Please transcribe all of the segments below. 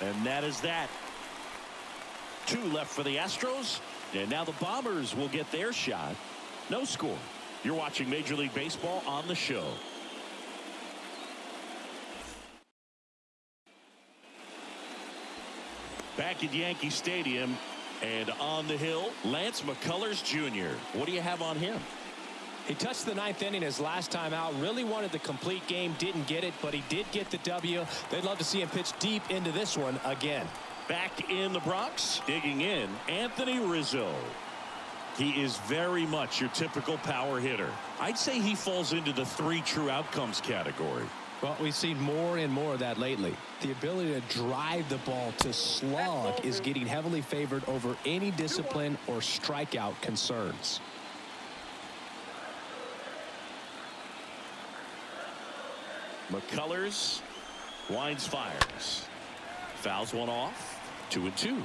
And that is that. 2 left for the Astros. And now the Bombers will get their shot. No score. You're watching Major League Baseball on the show. Back at Yankee Stadium and on the hill, Lance McCullers Jr. What do you have on him? He touched the 9th inning his last time out. Really wanted the complete game. Didn't get it, but he did get the W. They'd love to see him pitch deep into this one again. Back in the Bronx, digging in, Anthony Rizzo. He is very much your typical power hitter. I'd say he falls into the 3 true outcomes category. Well, we've seen more and more of that lately. The ability to drive the ball to slug is getting heavily favored over any discipline or strikeout concerns. McCullers winds, fires, fouls one off. 2-2.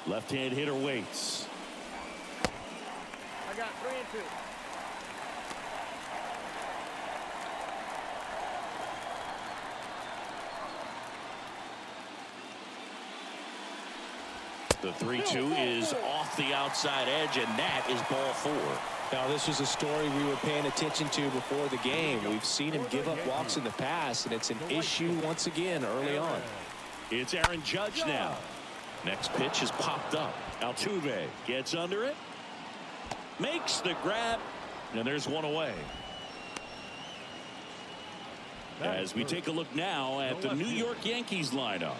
Left-hand hitter waits. I got 3-2. The 3-2 is off the outside edge, and that is ball 4. Now, this was a story we were paying attention to before the game. We've seen him give up walks in the past, and it's an issue once again early on. It's Aaron Judge now. Next pitch is popped up. Altuve gets under it, makes the grab, and there's one away. As we take a look now at the New York Yankees lineup.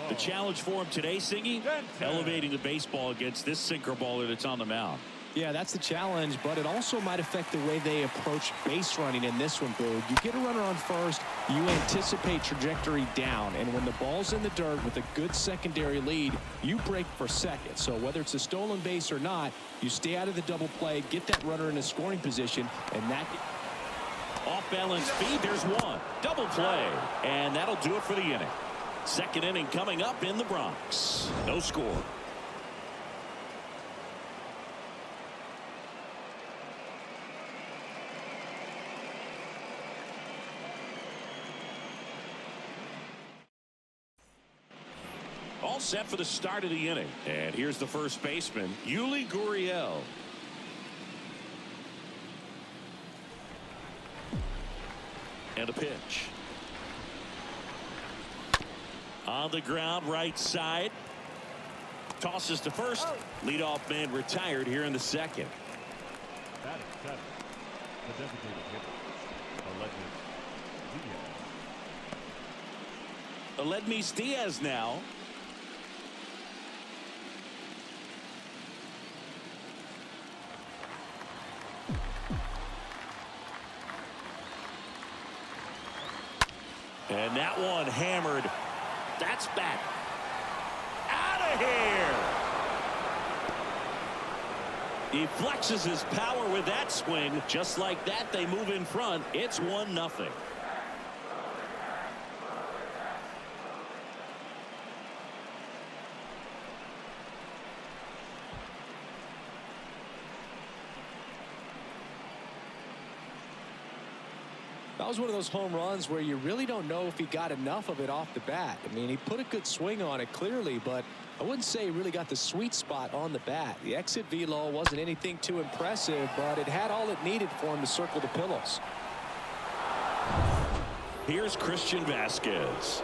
The challenge for him today, Singy, elevating the baseball against this sinker baller that's on the mound. Yeah, that's the challenge, but it also might affect the way they approach base running in this one, Boog. You get a runner on first, you anticipate trajectory down, and when the ball's in the dirt with a good secondary lead, you break for second. So whether it's a stolen base or not, you stay out of the double play, get that runner in a scoring position, and that... Off-balance feed, there's one. Double play, and that'll do it for the inning. Second inning coming up in the Bronx. No score. All set for the start of the inning. And here's the first baseman, Yuli Gurriel. And a pitch. On the ground, right side. Tosses to first. Leadoff man retired here in the second. Batting 7. The designated hitter, Aledmys Diaz now. And that one hammered. That's back. Out of here. He flexes his power with that swing. Just like that, they move in front. It's 1-0. That was one of those home runs where you really don't know if he got enough of it off the bat. I mean, he put a good swing on it clearly, but I wouldn't say he really got the sweet spot on the bat. The exit velo wasn't anything too impressive, but it had all it needed for him to circle the pillows. Here's Christian Vasquez.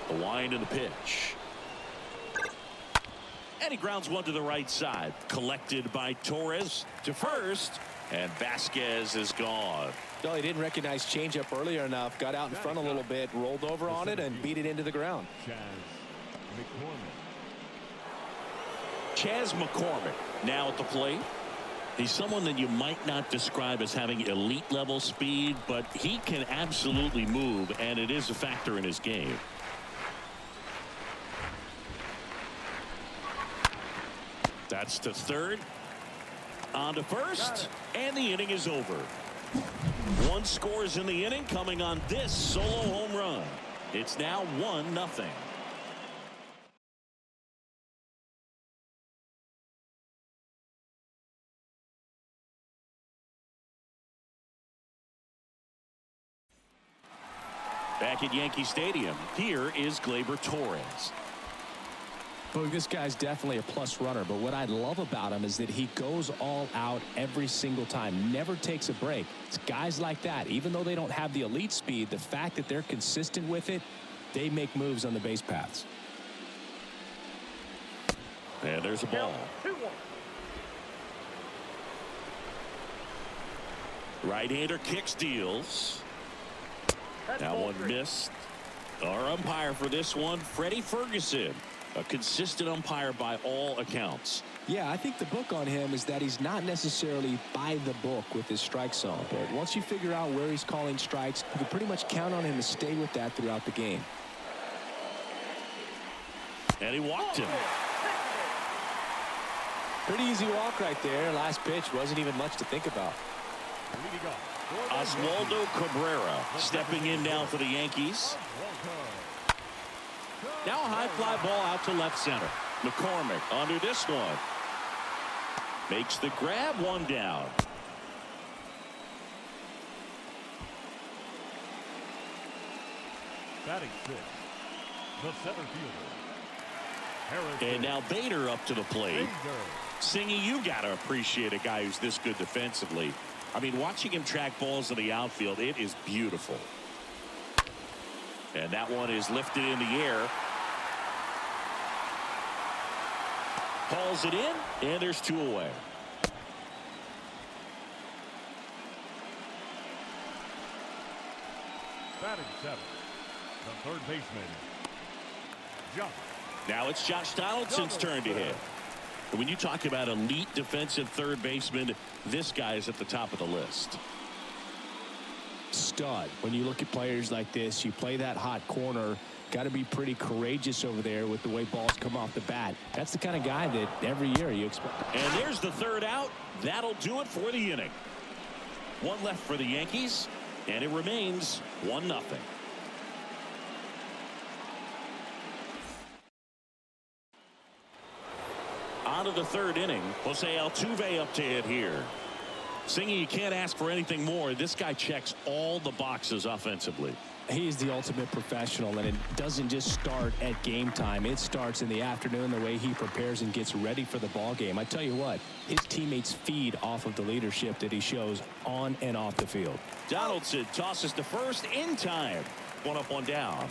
The wind and the pitch. And he grounds one to the right side. Collected by Torres to first. And Vasquez is gone. No, he didn't recognize changeup earlier enough. Got out in front a little bit, rolled over on it, and beat it into the ground. Chas McCormick now at the plate. He's someone that you might not describe as having elite level speed, but he can absolutely move, and it is a factor in his game. That's to third. On to first, and the inning is over. 1 scores in the inning coming on this solo home run. It's now 1-0. Back at Yankee Stadium, here is Gleyber Torres. Well, this guy's definitely a plus runner, but what I love about him is that he goes all out every single time, never takes a break. It's guys like that, even though they don't have the elite speed, the fact that they're consistent with it, they make moves on the base paths. And there's a ball. Right-hander kicks, deals. That one missed. Our umpire for this one, Freddie Ferguson. A consistent umpire by all accounts. Yeah, I think the book on him is that he's not necessarily by the book with his strike zone. But once you figure out where he's calling strikes, you can pretty much count on him to stay with that throughout the game. And he walked him. Pretty easy walk right there. Last pitch wasn't even much to think about. Oswaldo Cabrera stepping in now for the Yankees. Now a high fly ball out to left center. McCormick under this one. Makes the grab, one down. Batting six, the center fielder. And now Bader up to the plate. Singy, you got to appreciate a guy who's this good defensively. I mean, watching him track balls in the outfield, it is beautiful. And that one is lifted in the air. Calls it in, and there's two away. Batting seven, the third baseman, Josh. Now it's Josh Donaldson's turn to hit. And when you talk about elite defensive third baseman, this guy is at the top of the list. Stud. When you look at players like this, you play that hot corner, got to be pretty courageous over there with the way balls come off the bat. That's the kind of guy that every year you expect. And there's the third out. That'll do it for the inning. One left for the Yankees, and it remains 1-0. On to the third inning. Jose Altuve up to hit here. Singy, you can't ask for anything more. This guy checks all the boxes offensively. He's the ultimate professional, and it doesn't just start at game time. It starts in the afternoon, the way he prepares and gets ready for the ball game. I tell you what, his teammates feed off of the leadership that he shows on and off the field. Donaldson tosses to first in time. One up, one down.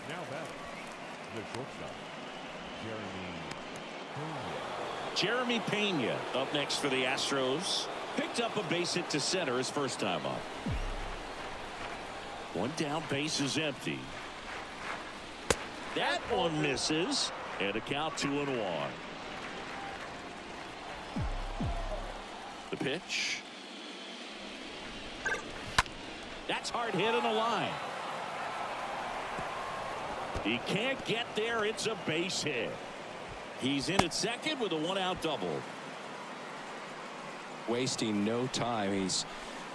Now batting, the shortstop, Jeremy Pena up next for the Astros. Picked up a base hit to center his first time up. One down, base is empty. That one misses, and a count 2-1. The pitch. That's hard hit on the line. He can't get there. It's a base hit. He's in at second with a one-out double. Wasting no time. He's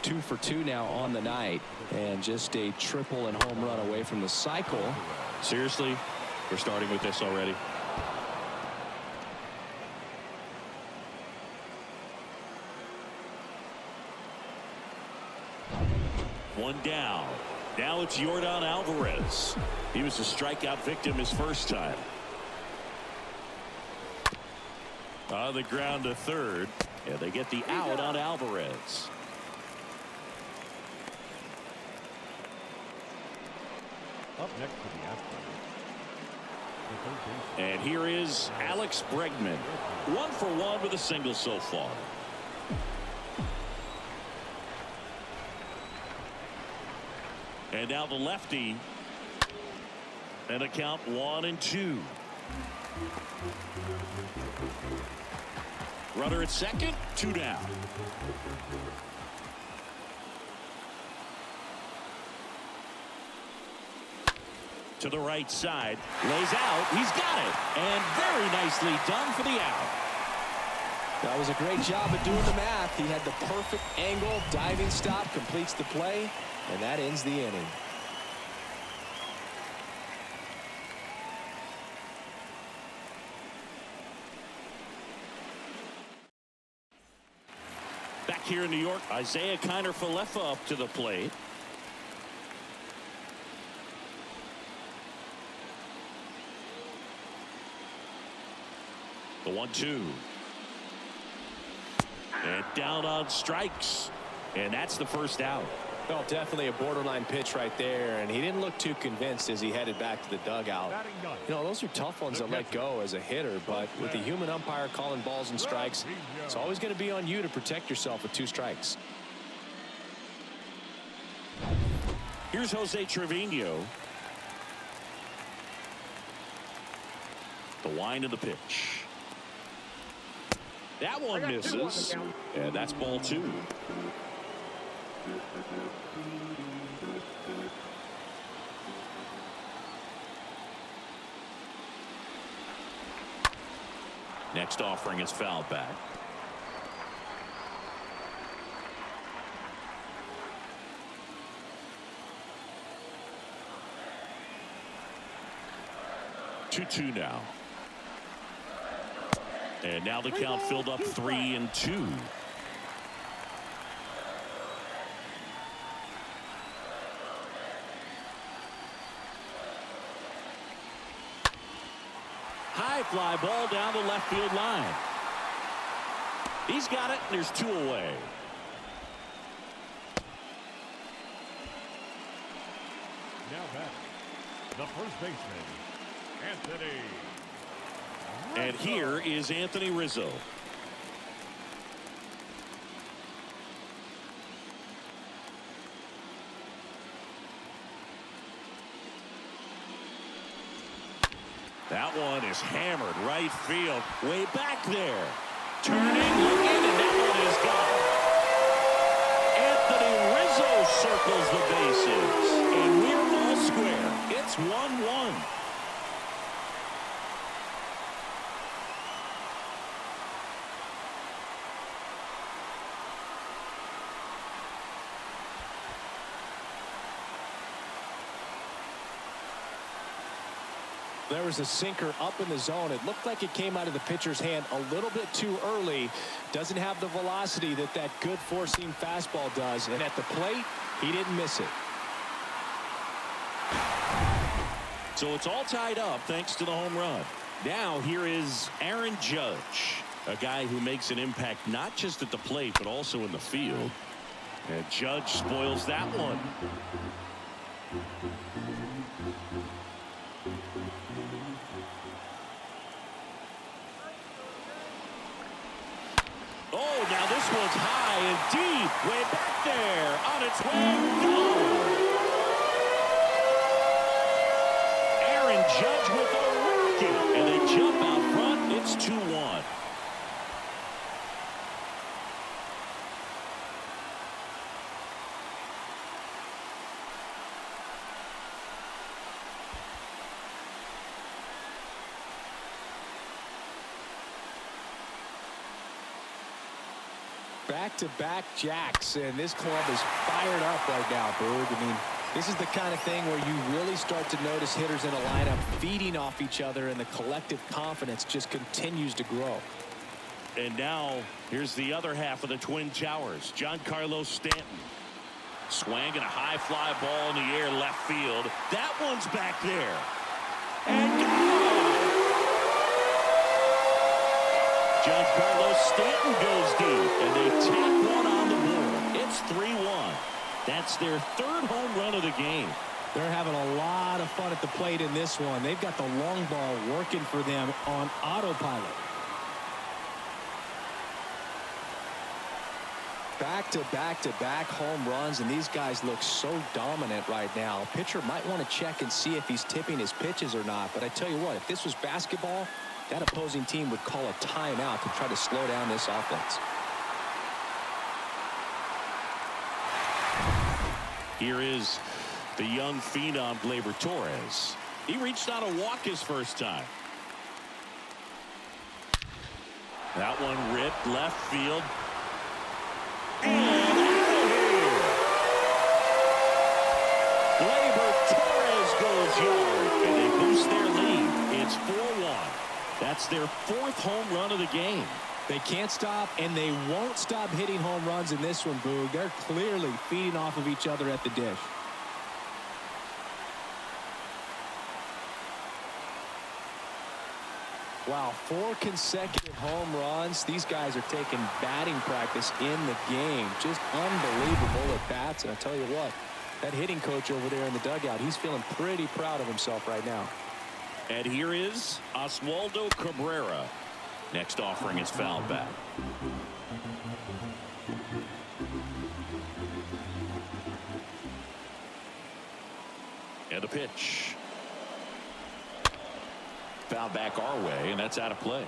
2 for 2 now on the night, and just a triple and home run away from the cycle. Seriously, we're starting with this already. One down. Now it's Yordan Alvarez. He was a strikeout victim his first time. On the ground to third, and they get the out on Alvarez. Up next to the Astros, the third baseman. And here is Alex Bregman. 1 for 1 with a single so far. And now the lefty. And a count 1-2. Runner at second, 2 down. To the right side, lays out, he's got it, and very nicely done for the out. That was a great job of doing the math. He had the perfect angle, diving stop, completes the play, and that ends the inning. Back here in New York, Isaiah Kiner-Falefa up to the plate. The 1-2. And down on strikes. And that's the first out. Well, definitely a borderline pitch right there, and he didn't look too convinced as he headed back to the dugout. You know, those are tough ones to let go as a hitter, but with the human umpire calling balls and strikes, it's always going to be on you to protect yourself with 2 strikes. Here's Jose Trevino. The wind of the pitch. That one misses, and that's ball 2. Next offering is fouled back. Two now. And now the count filled up 3-2. High fly ball down the left field line. He's got it, and there's 2 away. Now back, the first baseman, Anthony. And here is Anthony Rizzo. That one is hammered right field. Way back there. Turning, looking, and that one is gone. Anthony Rizzo circles the bases. And we're all square. It's 1-1. There was a sinker up in the zone. It looked like it came out of the pitcher's hand a little bit too early. Doesn't have the velocity that good four-seam fastball does. And at the plate, he didn't miss it. So it's all tied up thanks to the home run. Now here is Aaron Judge, a guy who makes an impact not just at the plate but also in the field. And Judge spoils that one. Oh, now this one's high and deep, way back there, on its way, gone. Aaron Judge with a rocket, and they jump out front. It's 2-1. Back-to-back jacks, and this club is fired up right now, Boog. I mean, this is the kind of thing where you really start to notice hitters in a lineup feeding off each other, and the collective confidence just continues to grow. And now, here's the other half of the Twin Towers. Giancarlo Stanton. Swinging a high fly ball in the air left field. That one's back there. And gone! Giancarlo Stanton goes deep, and they tack one on the board. It's 3-1. That's their 3rd home run of the game. They're having a lot of fun at the plate in this one. They've got the long ball working for them on autopilot. Back-to-back-to-back home runs, and these guys look so dominant right now. Pitcher might want to check and see if he's tipping his pitches or not, but I tell you what, if this was basketball, that opposing team would call a timeout to try to slow down this offense. Here is the young phenom Gleyber Torres. He reached on a walk his first time. That one ripped left field. And out of here. Gleyber Torres goes yard, and they boost their lead. It's 4-1. That's their 4th home run of the game. They can't stop, and they won't stop hitting home runs in this one, Boog. They're clearly feeding off of each other at the dish. Wow, 4 consecutive home runs. These guys are taking batting practice in the game. Just unbelievable at bats. And I tell you what, that hitting coach over there in the dugout, he's feeling pretty proud of himself right now. And here is Oswaldo Cabrera. Next offering is fouled back. And a pitch. Foul back our way, and that's out of play.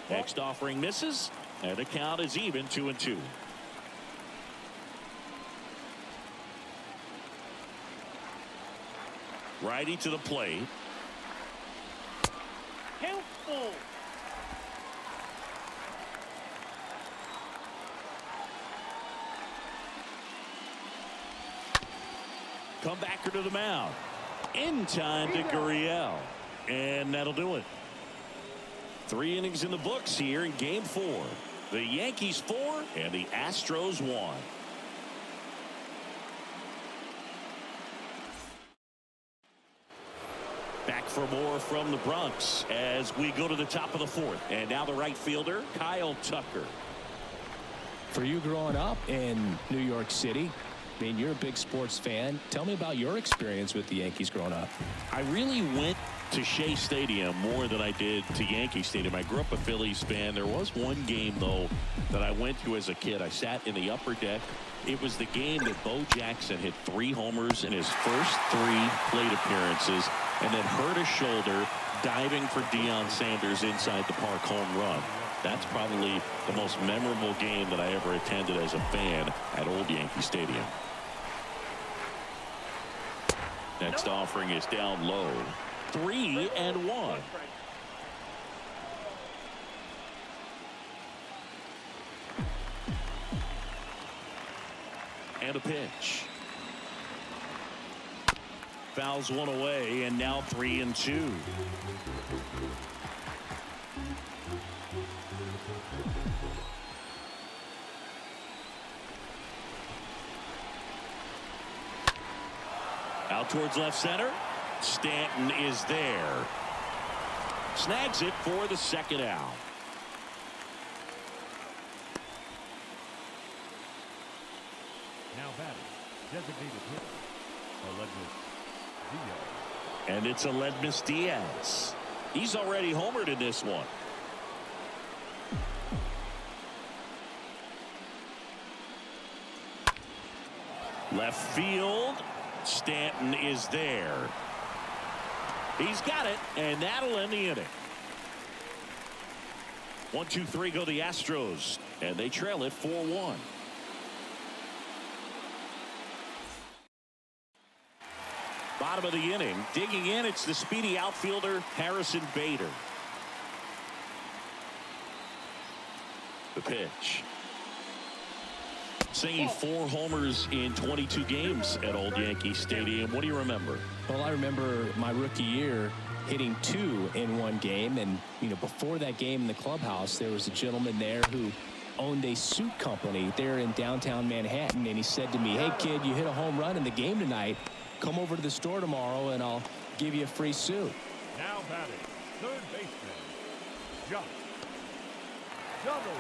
Next offering misses, and the count is even 2-2. Righty to the plate. Helpful. Comebacker to the mound. In time to Gurriel. And that'll do it. 3 innings in the books here in Game 4. The Yankees 4 and the Astros 1. Back for more from the Bronx as we go to the top of the 4th. And now the right fielder, Kyle Tucker. For you growing up in New York City, I mean, you're a big sports fan. Tell me about your experience with the Yankees growing up. I really went to Shea Stadium more than I did to Yankee Stadium. I grew up a Phillies fan. There was one game, though, that I went to as a kid. I sat in the upper deck. It was the game that Bo Jackson hit 3 homers in his first 3 plate appearances and then hurt his shoulder diving for Deion Sanders inside the park home run. That's probably the most memorable game that I ever attended as a fan at Old Yankee Stadium. Next offering is down low. 3-1. And a pitch. Fouls one away, and now 3-2. Out towards left center. Stanton is there. Snags it for the 2nd out. Now batting, designated hitter, Aledmus Diaz. And it's Aledmus Diaz. He's already homered in this one. Left field. Stanton is there. He's got it, and that'll end the inning. 1-2-3 go the Astros, and they trail it 4-1. Bottom of the inning, digging in, it's the speedy outfielder Harrison Bader. The pitch. Singing 4 homers in 22 games at Old Yankee Stadium. What do you remember? Well, I remember my rookie year hitting 2 in one game. And, you know, before that game in the clubhouse, there was a gentleman there who owned a suit company there in downtown Manhattan. And he said to me, "Hey, kid, you hit a home run in the game tonight. Come over to the store tomorrow and I'll give you a free suit." Now batting, third baseman, Josh Donaldson.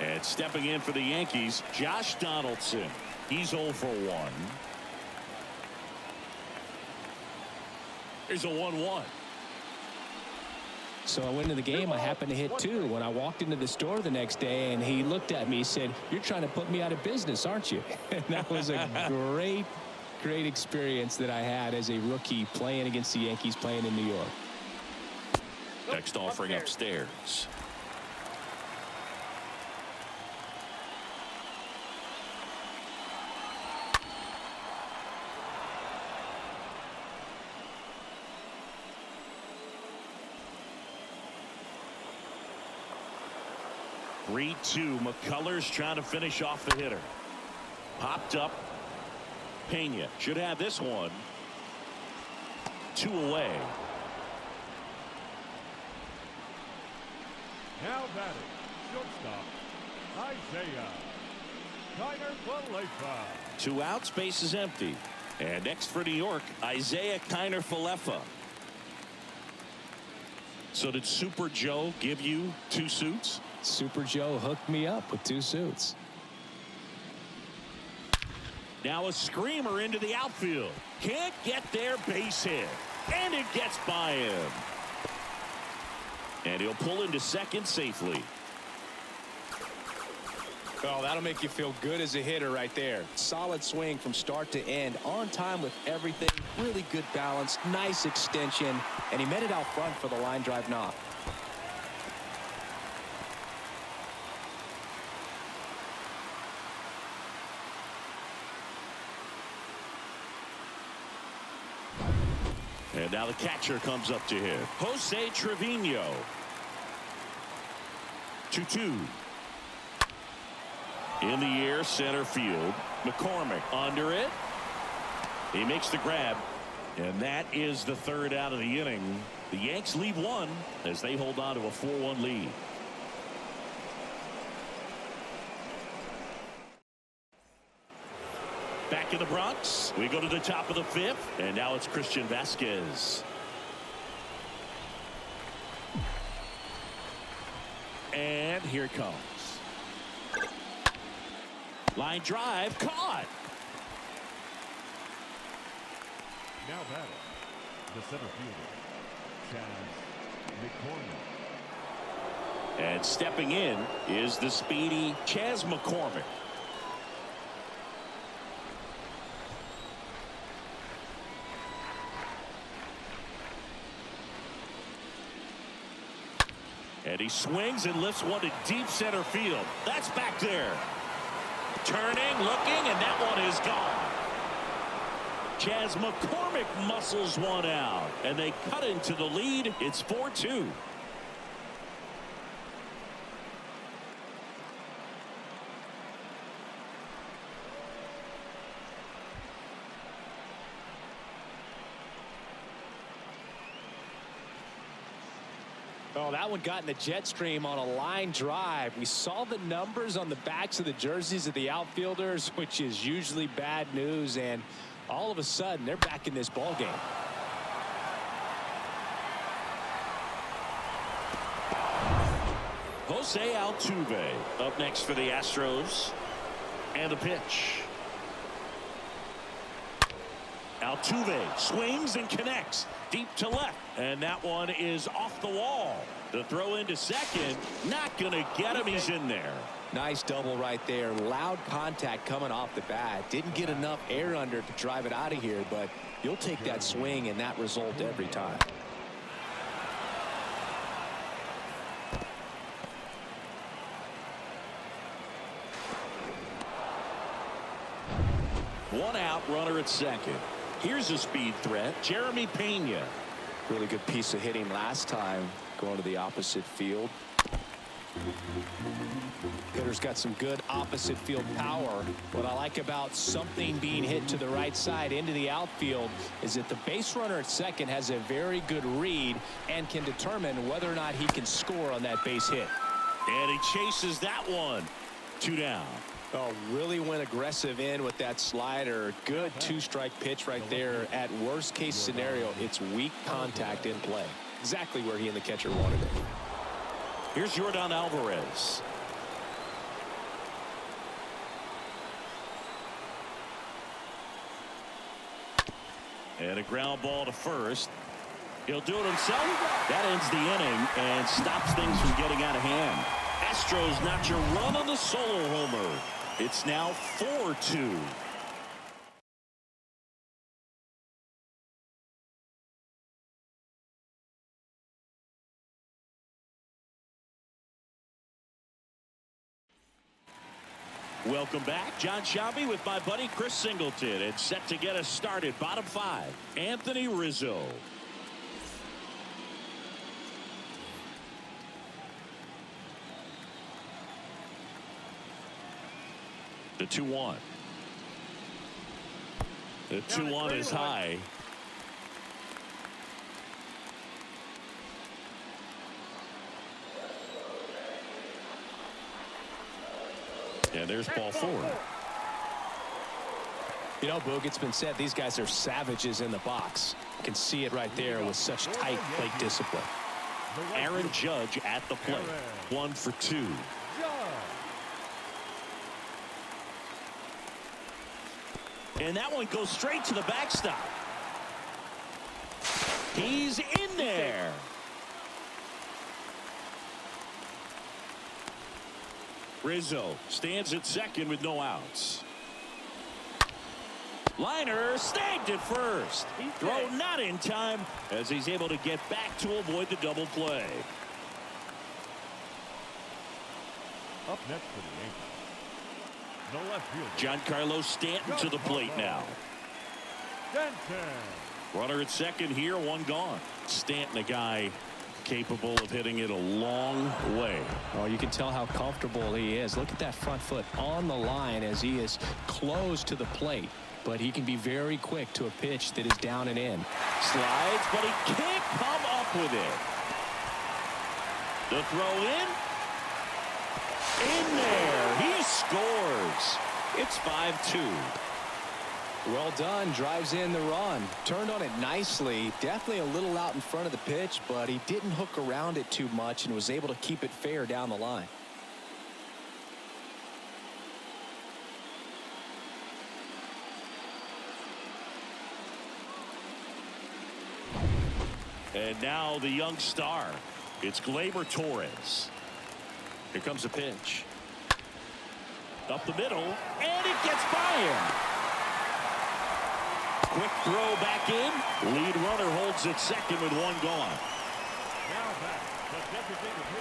And stepping in for the Yankees, Josh Donaldson. He's 0 for 1. Here's a 1-1. So I went into the game. I happened to hit 2. When I walked into the store the next day, and he looked at me, he said, "You're trying to put me out of business, aren't you?" And that was a great experience that I had as a rookie playing against the Yankees, playing in New York. Next offering upstairs. (3-2). McCullers trying to finish off the hitter. Popped up. Pena should have this one. 2 away. Now batting, shortstop, Isaiah 2 outs, base is empty. And next for New York, Isaiah Kiner-Falefa. So did Super Joe give you 2 suits? Super Joe hooked me up with 2 suits. Now a screamer into the outfield. Can't get their base hit. And it gets by him. And he'll pull into second safely. Oh, that'll make you feel good as a hitter right there. Solid swing from start to end. On time with everything. Really good balance. Nice extension. And he met it out front for the line drive knock. And now the catcher comes up to him. Jose Trevino. 2-2. In the air, center field. McCormick under it. He makes the grab. And that is the 3rd out of the inning. The Yanks leave 1 as they hold on to a 4-1 lead. Back in the Bronx, we go to the top of the 5th, and now it's Christian Vasquez. And here it comes. Line drive, caught. Now batting, the center fielder, Chaz McCormick. And stepping in is the speedy Chaz McCormick. And he swings and lifts one to deep center field. That's back there. Turning, looking, and that one is gone. Chaz McCormick muscles one out, and they cut into the lead. It's 4-2. Oh, that one got in the jet stream on a line drive. We saw the numbers on the backs of the jerseys of the outfielders, which is usually bad news, and all of a sudden they're back in this ball game. Jose Altuve up next for the Astros. And the pitch. Altuve swings and connects deep to left, and that one is off the wall. The throw into second, not gonna get him. He's in there. Nice double right there. Loud contact coming off the bat. Didn't get enough air under to drive it out of here, but you'll take that swing and that result every time. One out, runner at second. Here's a speed threat, Jeremy Pena. Really good piece of hitting last time, going to the opposite field. Hitter's got some good opposite field power. What I like about something being hit to the right side into the outfield is that the base runner at second has a very good read and can determine whether or not he can score on that base hit. And he chases that one. 2 down. Oh, really went aggressive in with that slider. Good 2-strike pitch right there. At worst case scenario, it's weak contact in play. Exactly where he and the catcher wanted it. Here's Yordan Alvarez. And a ground ball to first. He'll do it himself. That ends the inning and stops things from getting out of hand. Astros notch a run on the solo homer. It's now 4-2. Welcome back. John Sciambi with my buddy Chris Singleton. It's set to get us started. Bottom 5. Anthony Rizzo. The 2-1. The 2-1 is high. And there's ball 4. You know, Boog, it's been said these guys are savages in the box. You can see it right there with such tight plate discipline. Aaron Judge at the plate. 1 for 2. And that one goes straight to the backstop. He's in there. Rizzo stands at second with no outs. Liner snagged at first. Throw not in time as he's able to get back to avoid the double play. Up next for the Yankees, no left field. Giancarlo Stanton to the plate now. Runner at second here, 1 gone. Stanton, a guy capable of hitting it a long way. Oh, you can tell how comfortable he is. Look at that front foot on the line as he is close to the plate. But he can be very quick to a pitch that is down and in. Slides, but he can't come up with it. The throw in. In there. He scores. It's 5-2. Well done. Drives in the run. Turned on it nicely. Definitely a little out in front of the pitch, but he didn't hook around it too much and was able to keep it fair down the line. And now the young star. It's Gleyber Torres. Here comes a pitch. Up the middle, and it gets by him. Quick throw back in. Lead runner holds at second with 1 gone.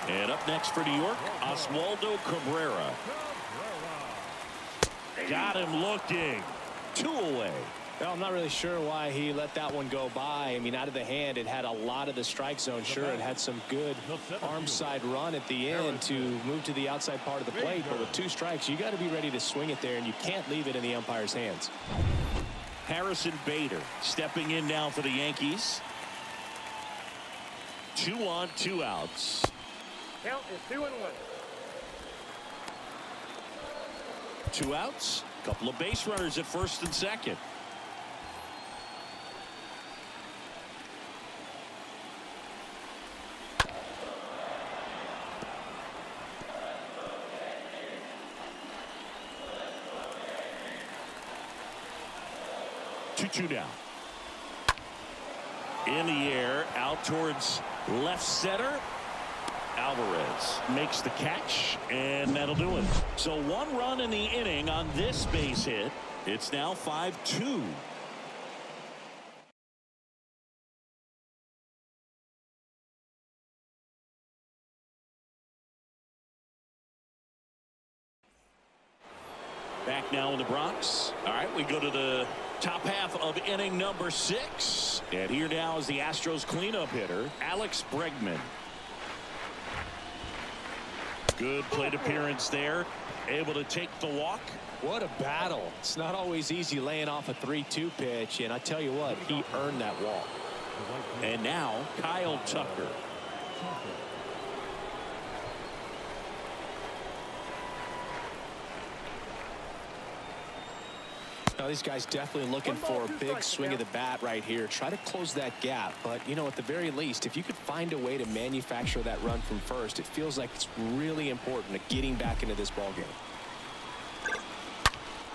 And up next for New York, Oswaldo Cabrera. Got him looking. 2 away. Well, I'm not really sure why he let that one go by. I mean, out of the hand, it had a lot of the strike zone. Sure, it had some good arm side run at the end to move to the outside part of the plate. But with 2 strikes, you got to be ready to swing it there, and you can't leave it in the umpire's hands. Harrison Bader stepping in now for the Yankees. 2 on, 2 outs. Count is 2-1. 2 outs. Couple of base runners at first and second. Two down. In the air, out towards left center. Alvarez makes the catch, and that'll do it. So 1 run in the inning on this base hit. It's now 5-2. Back now in the Bronx. All right, we go to the top half of inning number 6. And here now is the Astros cleanup hitter, Alex Bregman. Good plate appearance there. Able to take the walk. What a battle. It's not always easy laying off a 3-2 pitch, and I tell you what, he earned that walk. And now Kyle Tucker. Now, these guys definitely looking for a big swing of the bat right here. Try to close that gap. But, you know, at the very least, if you could find a way to manufacture that run from first, it feels like it's really important to getting back into this ballgame.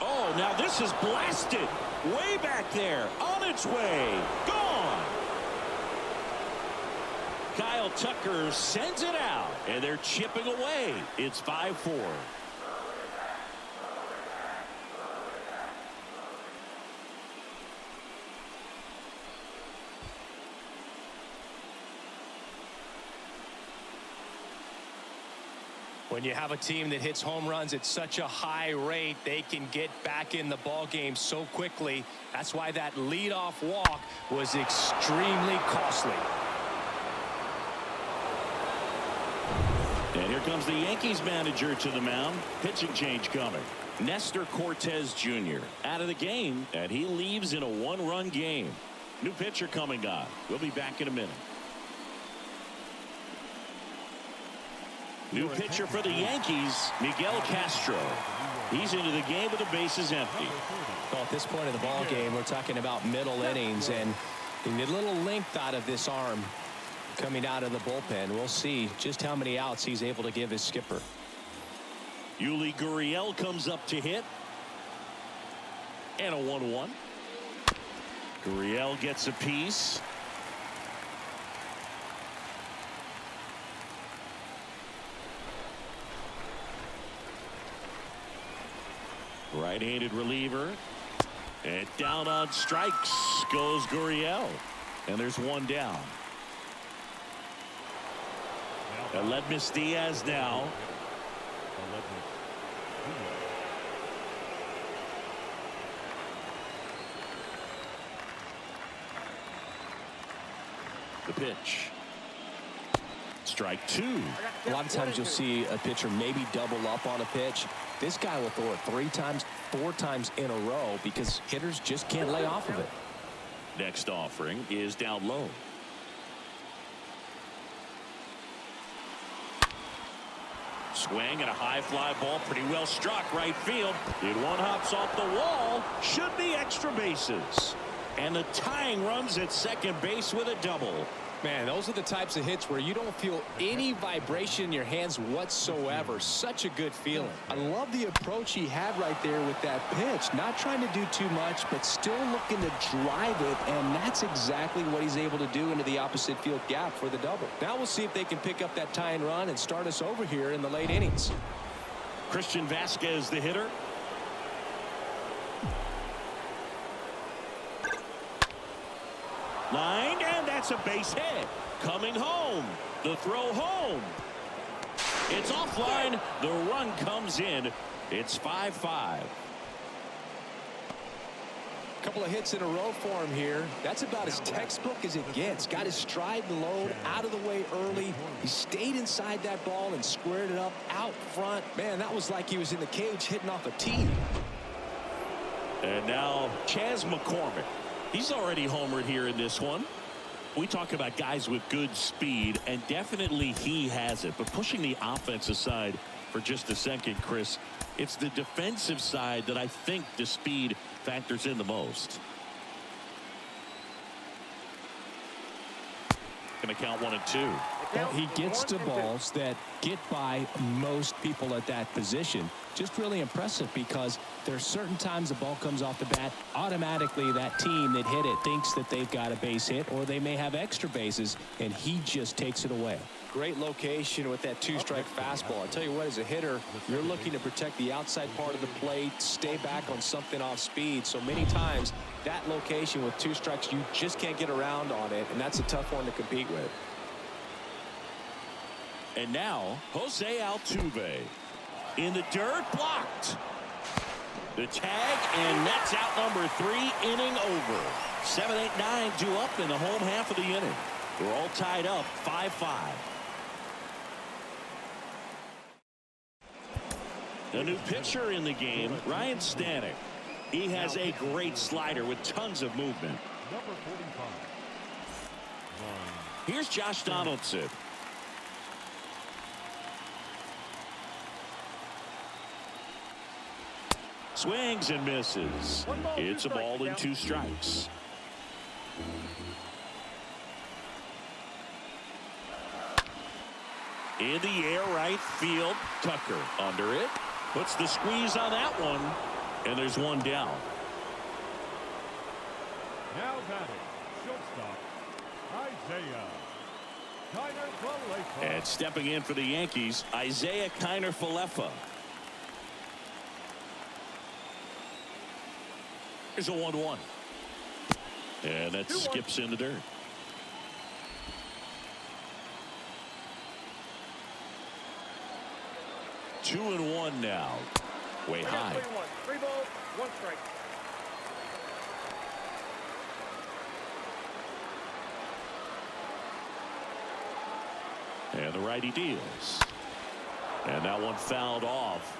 Oh, now this is blasted. Way back there. On its way. Gone. Kyle Tucker sends it out. And they're chipping away. It's 5-4. When you have a team that hits home runs at such a high rate, they can get back in the ball game so quickly. That's why that leadoff walk was extremely costly. And here comes the Yankees manager to the mound. Pitching change coming. Nestor Cortez Jr. out of the game, and he leaves in a 1-run game. New pitcher coming on. We'll be back in a minute. New pitcher for the Yankees, Miguel Castro. He's into the game with the bases empty. Well, at this point of the ball game, we're talking about middle innings, and you need a little length out of this arm coming out of the bullpen. We'll see just how many outs he's able to give his skipper. Yuli Gurriel comes up to hit. And a 1-1. Gurriel gets a piece. Right-handed reliever. And down on strikes goes Gurriel. And there's one down. Aledmys Diaz now. The pitch. Strike two. A lot of times you'll see a pitcher maybe double up on a pitch. This guy will throw it 3 times, 4 times in a row because hitters just can't lay off of it. Next offering is down low. Swing and a high fly ball, pretty well struck right field. It one hops off the wall. Should be extra bases. And the tying runs at second base with a double. Man, those are the types of hits where you don't feel any vibration in your hands whatsoever. Such a good feeling. I love the approach he had right there with that pitch. Not trying to do too much, but still looking to drive it, and that's exactly what he's able to do into the opposite field gap for the double. Now we'll see if they can pick up that tying run and start us over here in the late innings. Christian Vasquez, the hitter. Line, and that's a base hit. Coming home. The throw home. It's offline. The run comes in. It's 5-5. Couple of hits in a row for him here. That's about as textbook as it gets. Got his stride and load out of the way early. He stayed inside that ball and squared it up out front. Man, that was like he was in the cage hitting off a tee. And now Chas McCormick. He's already homered here in this one. We talk about guys with good speed, and definitely he has it. But pushing the offense aside for just a second, Chris, it's the defensive side that I think the speed factors in the most. Going to count 1 and 2. Well, he gets to balls that get by most people at that position. Just really impressive because there's certain times the ball comes off the bat. Automatically, that team that hit it thinks that they've got a base hit, or they may have extra bases, and he just takes it away. Great location with that 2-strike fastball. I tell you what, as a hitter, you're looking to protect the outside part of the plate, stay back on something off speed. So many times, that location with 2 strikes, you just can't get around on it, and that's a tough one to compete with. And now, Jose Altuve. In the dirt, blocked. The tag, and that's out number 3, inning over. 7, 8, 9 due up in the home half of the inning. We're all tied up, 5-5. A new pitcher in the game, Ryan Stanek. He has a great slider with tons of movement. Number 45. Here's Josh Donaldson. Swings and misses. It's a ball and 2 strikes. In the air, right field. Tucker under it. Puts the squeeze on that one. And there's one down. Now batting, shortstop, Isaiah Kiner-Falefa. And stepping in for the Yankees, Isaiah Kiner-Falefa. Here's a 1-1. And that skips in the dirt. Two and 1 now. Way high. 3 balls, 1 strike. And the righty deals. And that one fouled off.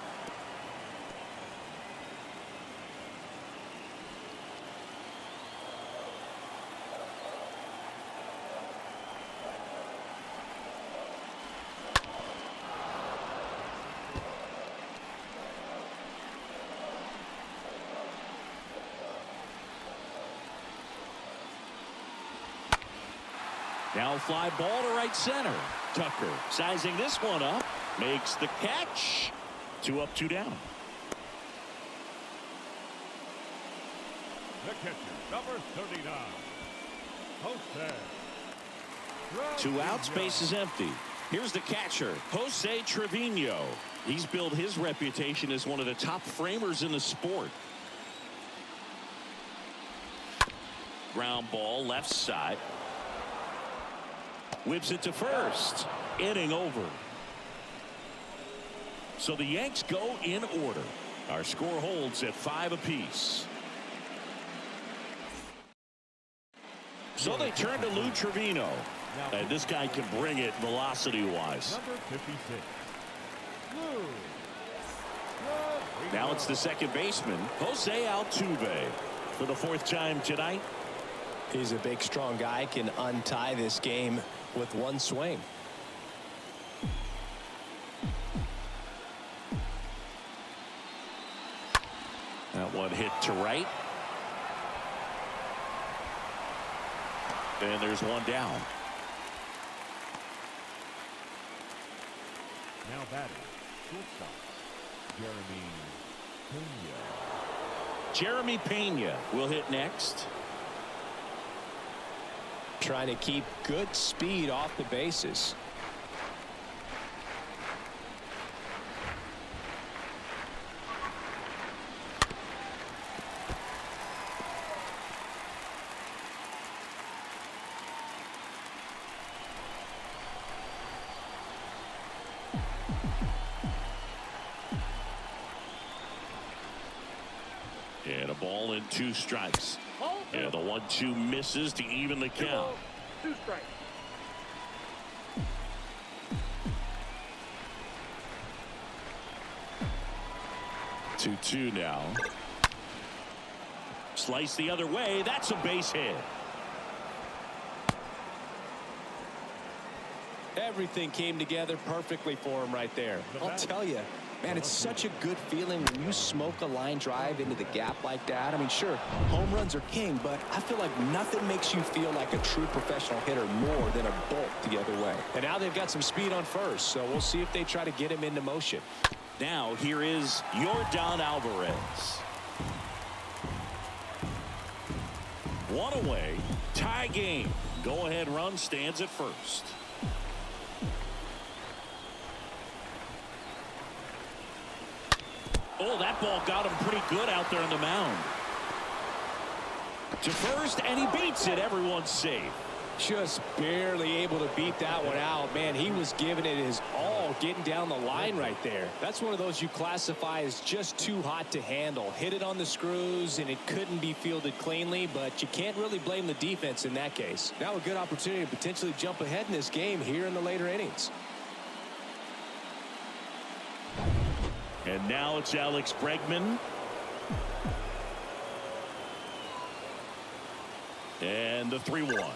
Now fly ball to right center. Tucker sizing this one up. Makes the catch. 2 up, 2 down. The catcher, number 39. Jose. 2 outs, base is empty. Here's the catcher, Jose Trevino. He's built his reputation as one of the top framers in the sport. Ground ball left side. Whips it to first. Inning over. So the Yanks go in order. Our score holds at 5 apiece. So they turn to Lou Trevino. And this guy can bring it velocity-wise. Number 56. Lou. Now it's the second baseman, Jose Altuve, for the 4th time tonight. He's a big, strong guy, can untie this game with one swing. That one hit to right. And there's one down. Now batting, shortstop, Jeremy Pena will hit next. Trying to keep good speed off the bases. And a ball and 2 strikes. And the 1-2 misses to even the count. 2 strikes. Two now. Slice the other way. That's a base hit. Everything came together perfectly for him right there. I'll tell you, man, it's such a good feeling when you smoke a line drive into the gap like that. I mean, sure, home runs are king, but I feel like nothing makes you feel like a true professional hitter more than a bolt the other way. And now they've got some speed on first, so we'll see if they try to get him into motion. Now here is Yordan Alvarez. 1 away. Tie game. Go-ahead run stands at first. Oh, that ball got him pretty good out there on the mound. To first, and he beats it. Everyone's safe. Just barely able to beat that one out. Man, he was giving it his all getting down the line right there. That's one of those you classify as just too hot to handle. Hit it on the screws, and it couldn't be fielded cleanly, but you can't really blame the defense in that case. Now a good opportunity to potentially jump ahead in this game here in the later innings. And now it's Alex Bregman. And the 3-1.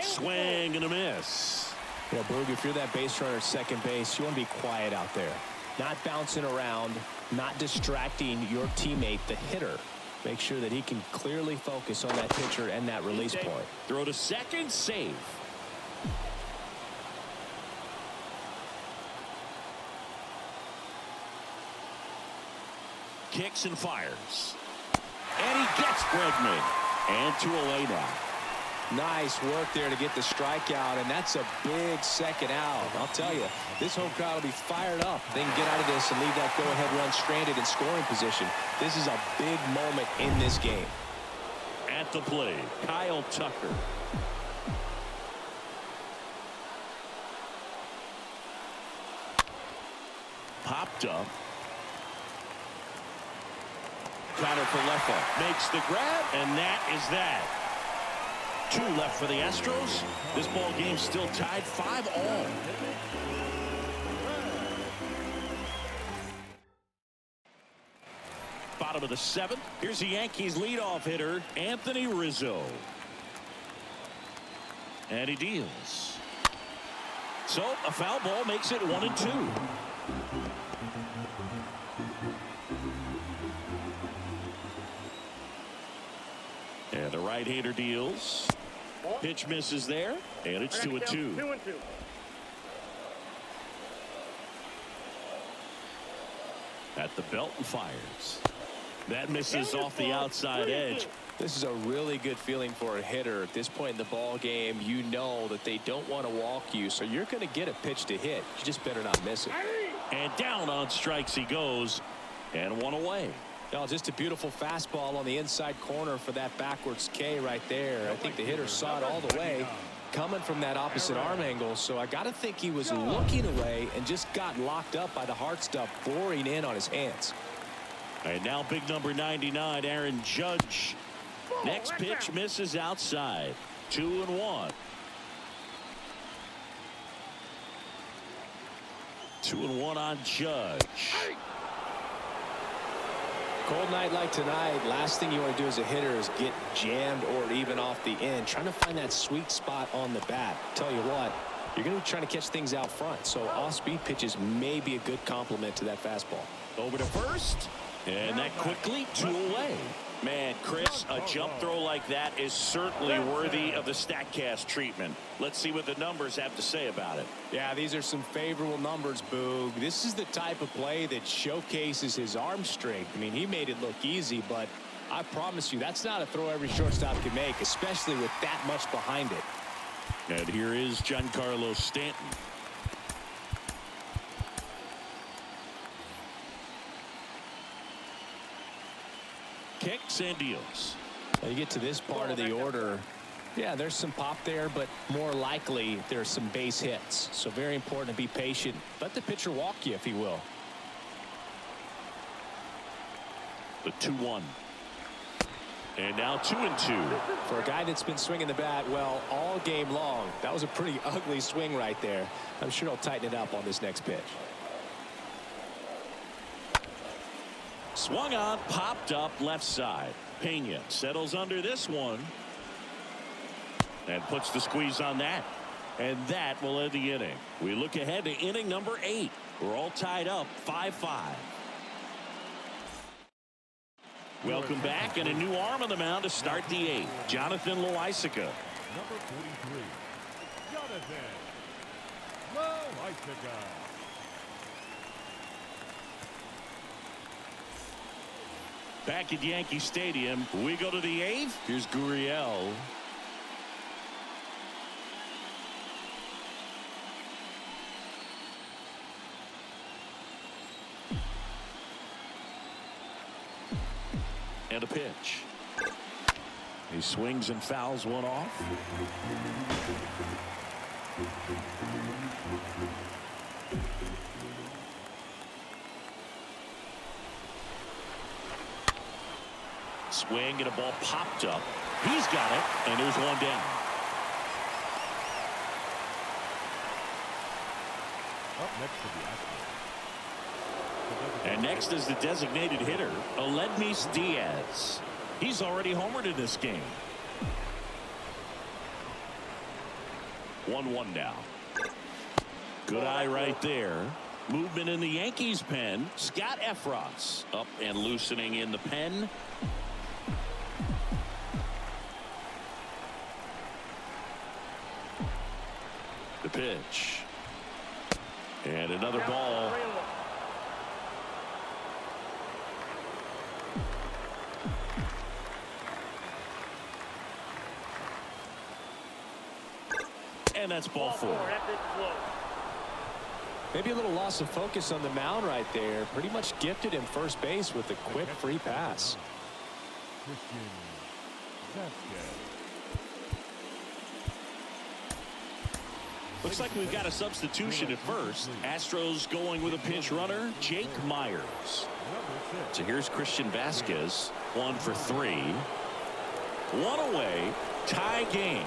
Swing and a miss. Yeah, Boog, if you're that base runner at second base, you want to be quiet out there. Not bouncing around, not distracting your teammate, the hitter. Make sure that he can clearly focus on that pitcher and that release point. Throw to second, save. Kicks and fires. And he gets Bregman. And 2 away now. Nice work there to get the strikeout, and that's a big second out. I'll tell you, this home crowd will be fired up. They can get out of this and leave that go-ahead run stranded in scoring position. This is a big moment in this game. At the plate, Kyle Tucker. Popped up. Counter for Leffa. Makes the grab, and that is that. 2 left for the Astros. This ball game still tied 5-all. Bottom of the 7th. Here's the Yankees leadoff hitter, Anthony Rizzo. And he deals. So a foul ball makes it 1-2. And the right-hander deals. Pitch misses there, and it's 2-2. 2-2. At the belt and fires. That misses off the outside edge. This is a really good feeling for a hitter at this point in the ball game. You know that they don't want to walk you, so you're going to get a pitch to hit. You just better not miss it. And down on strikes he goes, and one away. Oh, just a beautiful fastball on the inside corner for that backwards K right there. I think the hitter saw it all the way coming from that opposite arm angle, so I got to think he was looking away and just got locked up by the hard stuff boring in on his hands. And now big number 99, Aaron Judge. Next pitch misses outside. 2-1. 2-1 on Judge. Cold night like tonight, last thing you want to do as a hitter is get jammed or even off the end. Trying to find that sweet spot on the bat. Tell you what, you're going to be trying to catch things out front, so off-speed pitches may be a good complement to that fastball. Over to first, and that quickly 2 away. Man, Chris, a jump throw like that is certainly worthy of the StatCast treatment. Let's see what the numbers have to say about it. Yeah, these are some favorable numbers, Boog. This is the type of play that showcases his arm strength. I mean, he made it look easy, but I promise you that's not a throw every shortstop can make, especially with that much behind it. And here is Giancarlo Stanton. Kicks and deals. Now you get to this part of the order. Yeah, there's some pop there, but more likely there's some base hits. So very important to be patient. Let the pitcher walk you if he will. The 2-1. And now 2-2. For a guy that's been swinging the bat well all game long, that was a pretty ugly swing right there. I'm sure he'll tighten it up on this next pitch. Swung on, popped up left side. Pena settles under this one and puts the squeeze on that, and that will end the inning. We look ahead to inning number 8. We're all tied up 5-5. Welcome back, and a new arm on the mound to start the 8th. Jonathan Loaisiga. Number 43, Jonathan Loaisiga. Back at Yankee Stadium, we go to the 8th. Here's Gurriel. And a pitch. He swings and fouls one off. Swing and a ball popped up. He's got it, and there's one down. Up next to the Astros. And next is the designated hitter, Aledmys Diaz. He's already homered in this game. 1-1 now. Good eye right there. Movement in the Yankees pen. Scott Efros up and loosening in the pen. The pitch. And another ball. And that's ball 4. Maybe a little loss of focus on the mound right there. Pretty much gifted him first base with a quick free pass. Christian Vasquez. Looks like we've got a substitution at first. Astros going with a pinch runner, Jake Myers. So here's Christian Vasquez, 1 for 3. 1 away, tie game.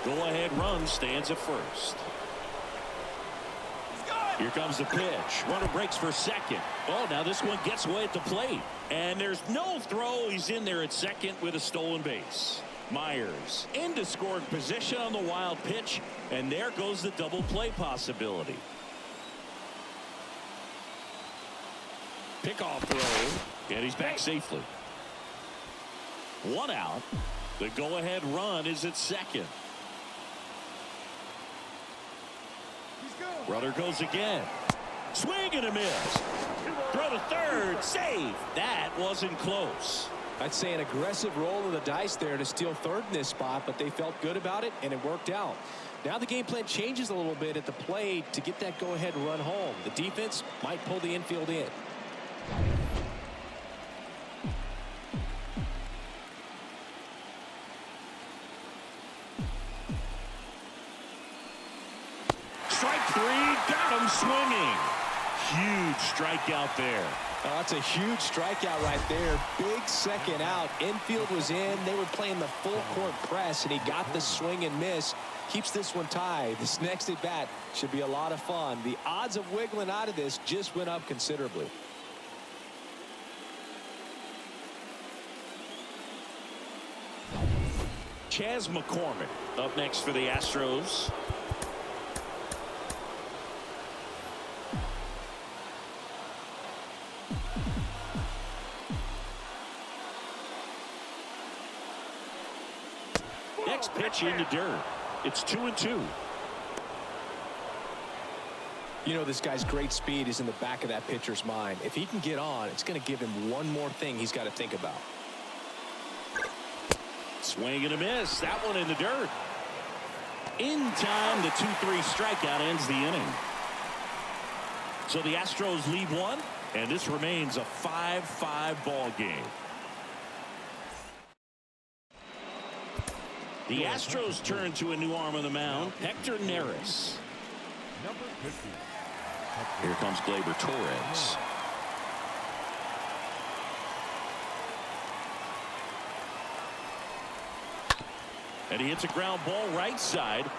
Go-ahead run stands at first. Here comes the pitch. Runner breaks for second. Oh, now this one gets away at the plate. And there's no throw. He's in there at second with a stolen base. Myers into scoring position on the wild pitch, and there goes the double play possibility. Pickoff throw, and he's back safely. 1 out. The go-ahead run is at second. Runner goes again. Swing and a miss. Throw to third. Save. That wasn't close. I'd say an aggressive roll of the dice there to steal third in this spot, but they felt good about it, and it worked out. Now the game plan changes a little bit at the plate to get that go-ahead run home. The defense might pull the infield in. Strike three. Got him swinging. Huge strikeout there. Oh, that's a huge strikeout right there. Big second out. Infield was in. They were playing the full court press, and he got the swing and miss. Keeps this one tied. This next at bat should be a lot of fun. The odds of wiggling out of this just went up considerably. Chas McCormick up next for the Astros. Next pitch in the dirt. It's 2-2. You know, this guy's great speed is in the back of that pitcher's mind. If he can get on, it's going to give him one more thing he's got to think about. Swing and a miss. That one in the dirt. In time, the 2-3 strikeout ends the inning. So the Astros lead one, and this remains a 5-5 ball game. The Astros turn to a new arm on the mound, Hector Neris. Number 50. Here comes Gleyber Torres. And he hits a ground ball right side.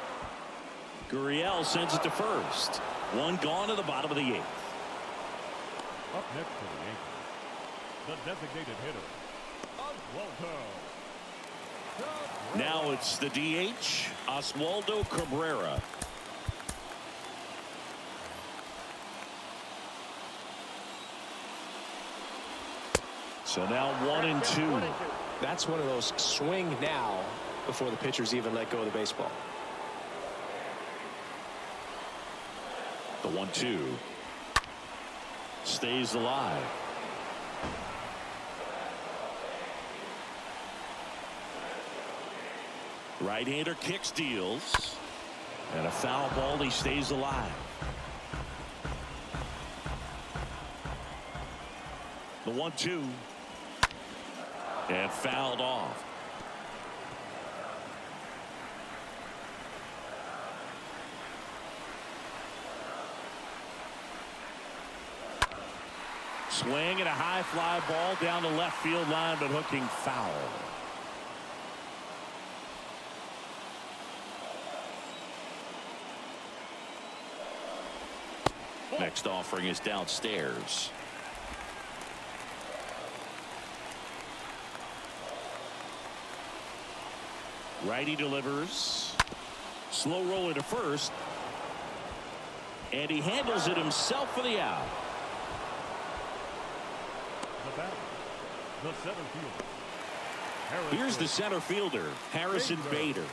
Gurriel sends it to first. One gone to the bottom of the eighth. Up next for the Yankees, the designated hitter, Oswaldo. Now it's the DH, Oswaldo Cabrera. So now 1-2. That's one of those swing now before the pitchers even let go of the baseball. The 1-2 stays alive. Right-hander kicks, deals, and a foul ball. He stays alive. The 1-2 and fouled off. Swing and a high fly ball down the left field line, but hooking foul. Next offering is downstairs. Righty delivers. Slow roller to first. And he handles it himself for the out. The batter, the center fielder. Here's the center fielder, Harrison Bader.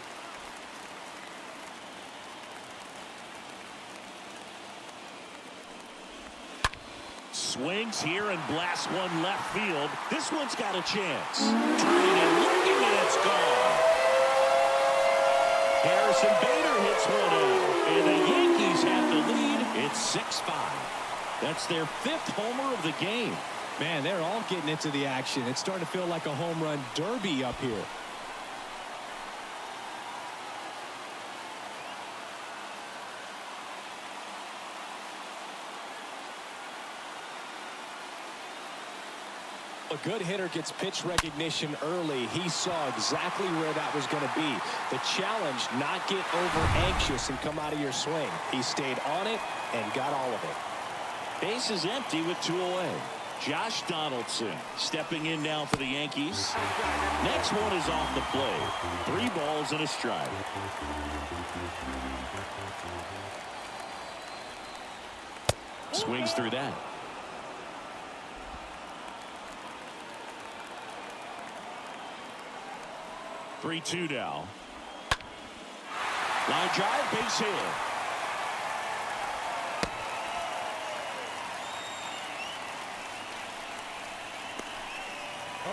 Swings here and blasts one left field. This one's got a chance. Turning and looking, and it's gone. Harrison Bader hits one out, and the Yankees have the lead. It's 6-5. That's their 5th homer of the game. Man, they're all getting into the action. It's starting to feel like a home run derby up here. A good hitter gets pitch recognition early. He saw exactly where that was going to be. The challenge, not get over anxious and come out of your swing. He stayed on it and got all of it. Base is empty with 2 away. Josh Donaldson stepping in now for the Yankees. Next one is off the play. 3 balls and a strike. Swings through that. Three-2 now. Line drive, base hit.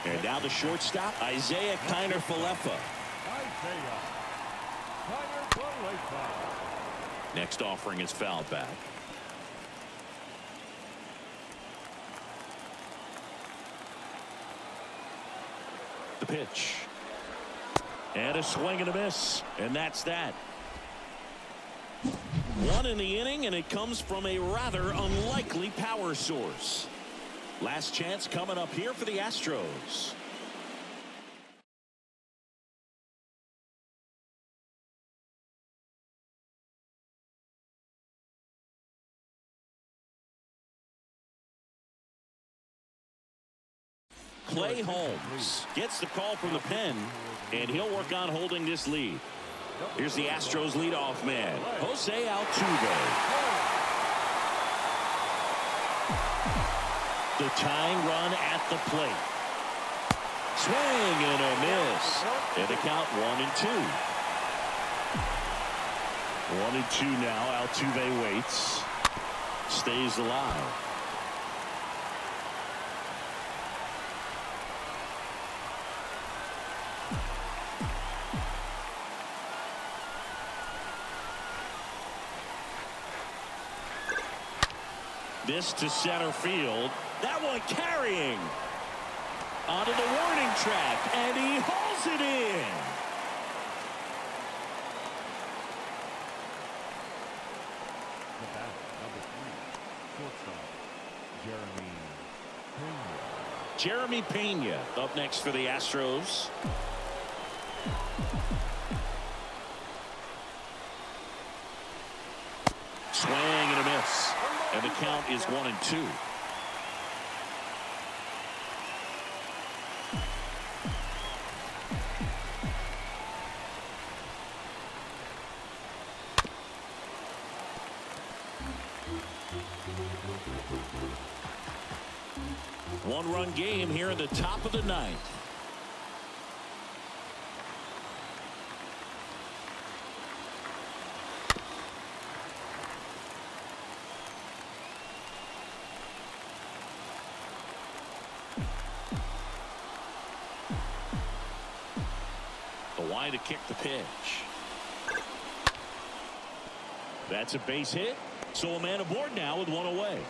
And now the shortstop, Isaiah Kiner-Falefa. Next offering is fouled back. The pitch. And a swing and a miss. And that's that. One in the inning, and it comes from a rather unlikely power source. Last chance coming up here for the Astros. Clay Holmes gets the call from the pen, and he'll work on holding this lead. Here's the Astros leadoff man, Jose Altuve. The tying run at the plate. Swing and a miss. And the count 1-2. 1-2 now. Altuve waits. Stays alive. This to center field. That one carrying onto the warning track, and he hauls it in. The bat, number 3, shortstop, Jeremy Pena up next for the Astros. Swing and a miss. And the count is 1-2. One-run game here in the top of the ninth. To kick the pitch. That's a base hit. So a man aboard now with one away.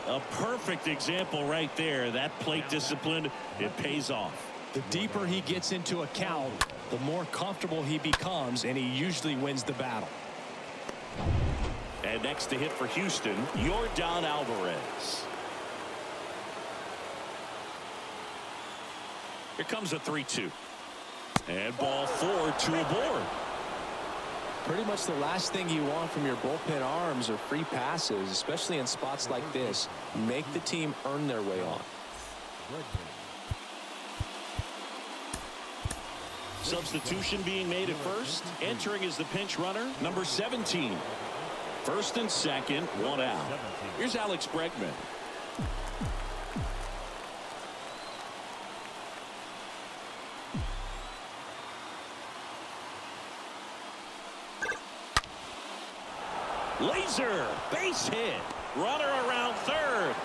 A perfect example right there. That plate discipline, it pays off. The deeper he gets into a count, the more comfortable he becomes, and he usually wins the battle. And next to hit for Houston, Yordan Alvarez. Here comes a 3-2. And ball 4, 2 aboard. Pretty much the last thing you want from your bullpen arms are free passes, especially in spots like this. Make the team earn their way on. Substitution being made at first. Entering is the pinch runner, number 17. First and second, one out. Here's Alex Bregman. Laser, base hit. Runner around third.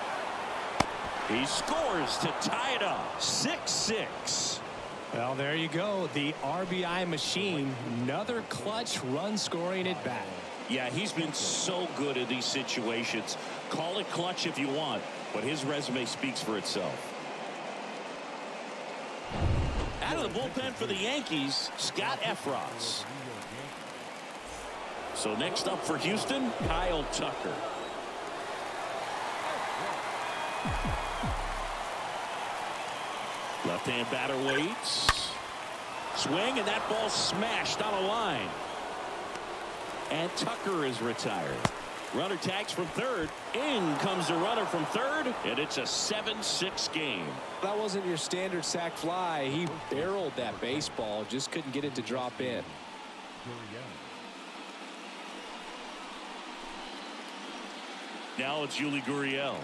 He scores to tie it up. 6-6. Well, there you go. The RBI machine. Another clutch run scoring at bat. Yeah, he's been so good in these situations. Call it clutch if you want, but his resume speaks for itself. Out of the bullpen for the Yankees, Scott Efros. So next up for Houston, Kyle Tucker. Left-hand batter waits. Swing, and that ball smashed on a line. And Tucker is retired. Runner tags from third. In comes the runner from third, and it's a 7-6 game. That wasn't your standard sac fly. He barreled that baseball, just couldn't get it to drop in. Now it's Yuli Gurriel.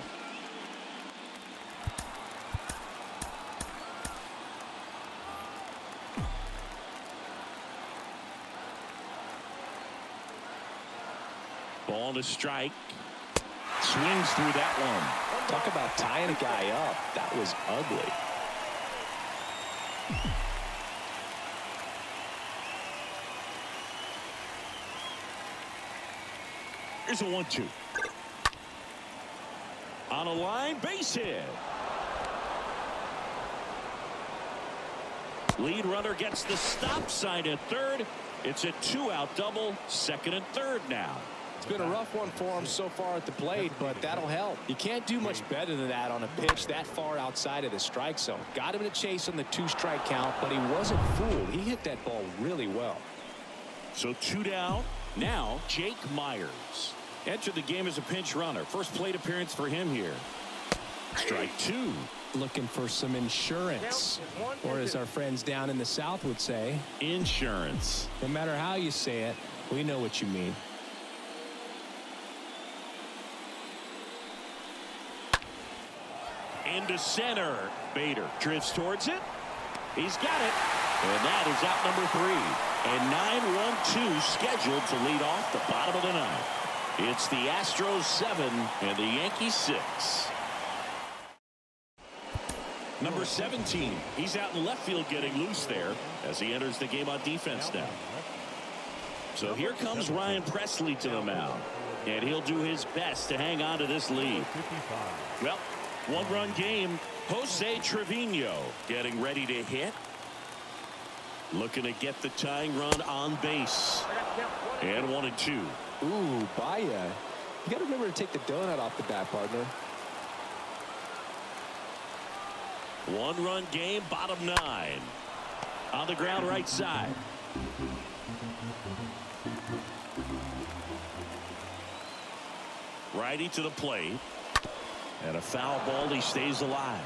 Ball to strike. swings through that one. Talk about tying a guy up. That was ugly. Here's a 1-2. On a line, base hit. Lead runner gets the stop sign at third. It's a 2-out double, second and third now. It's been a rough one for him so far at the plate, but that'll help. You can't do much better than that on a pitch that far outside of the strike zone. Got him to chase on the 2-strike count, but he wasn't fooled. He hit that ball really well. So 2 down. Now Jake Myers entered the game as a pinch runner. First plate appearance for him here. Strike 2. Looking for some insurance, or as our friends down in the South would say, insurance. No matter how you say it, we know what you mean. Into center. Bader drifts towards it. He's got it. And that is out number 3. And 9-1-2 scheduled to lead off the bottom of the ninth. It's the Astros 7 and the Yankees 6. Number 17. He's out in left field getting loose there as he enters the game on defense now. So here comes Ryan Presley to the mound. And he'll do his best to hang on to this lead. Well, one-run game. Jose Trevino getting ready to hit. Looking to get the tying run on base. And 1-2. Ooh, Baya. You got to remember to take the donut off the bat, partner. One-run game, bottom 9. On the ground right side. Righty to the plate. And a foul ball. He stays alive.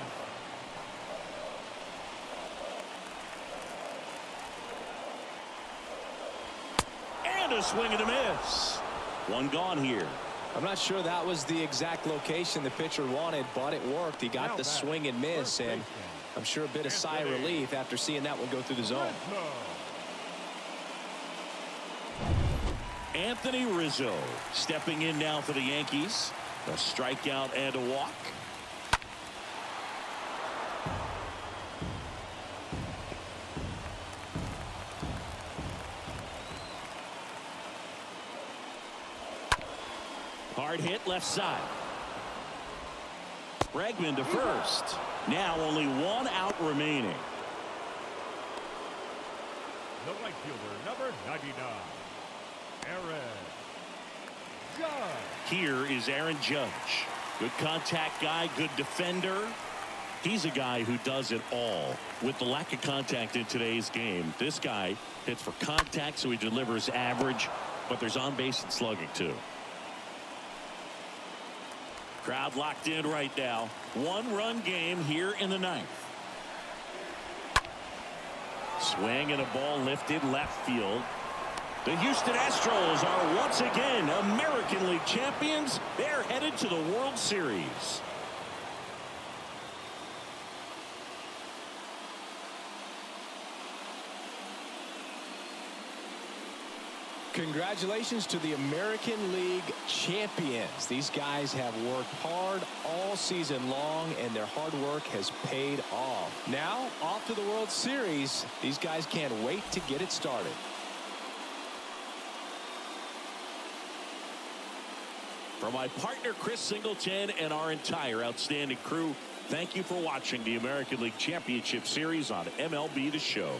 And a swing and a miss. One gone here. I'm not sure that was the exact location the pitcher wanted, but it worked. He got the swing and miss, and I'm sure a bit of sigh of relief after seeing that one go through the zone. Anthony Rizzo stepping in now for the Yankees. A strikeout and a walk. Hard hit left side. Bregman to first. Now only 1 out remaining. The right fielder, number 99, Aaron Judge. Here is Aaron Judge. Good contact guy, good defender. He's a guy who does it all. With the lack of contact in today's game, this guy hits for contact, so he delivers average, but there's on base and slugging too. Crowd locked in right now. One-run game here in the ninth. Swing and a ball lifted left field. The Houston Astros are once again American League champions. They're headed to the World Series. Congratulations to the American League champions. These guys have worked hard all season long, and their hard work has paid off. Now, off to the World Series. These guys can't wait to get it started. For my partner Chris Singleton and our entire outstanding crew, thank you for watching the American League Championship Series on MLB The Show.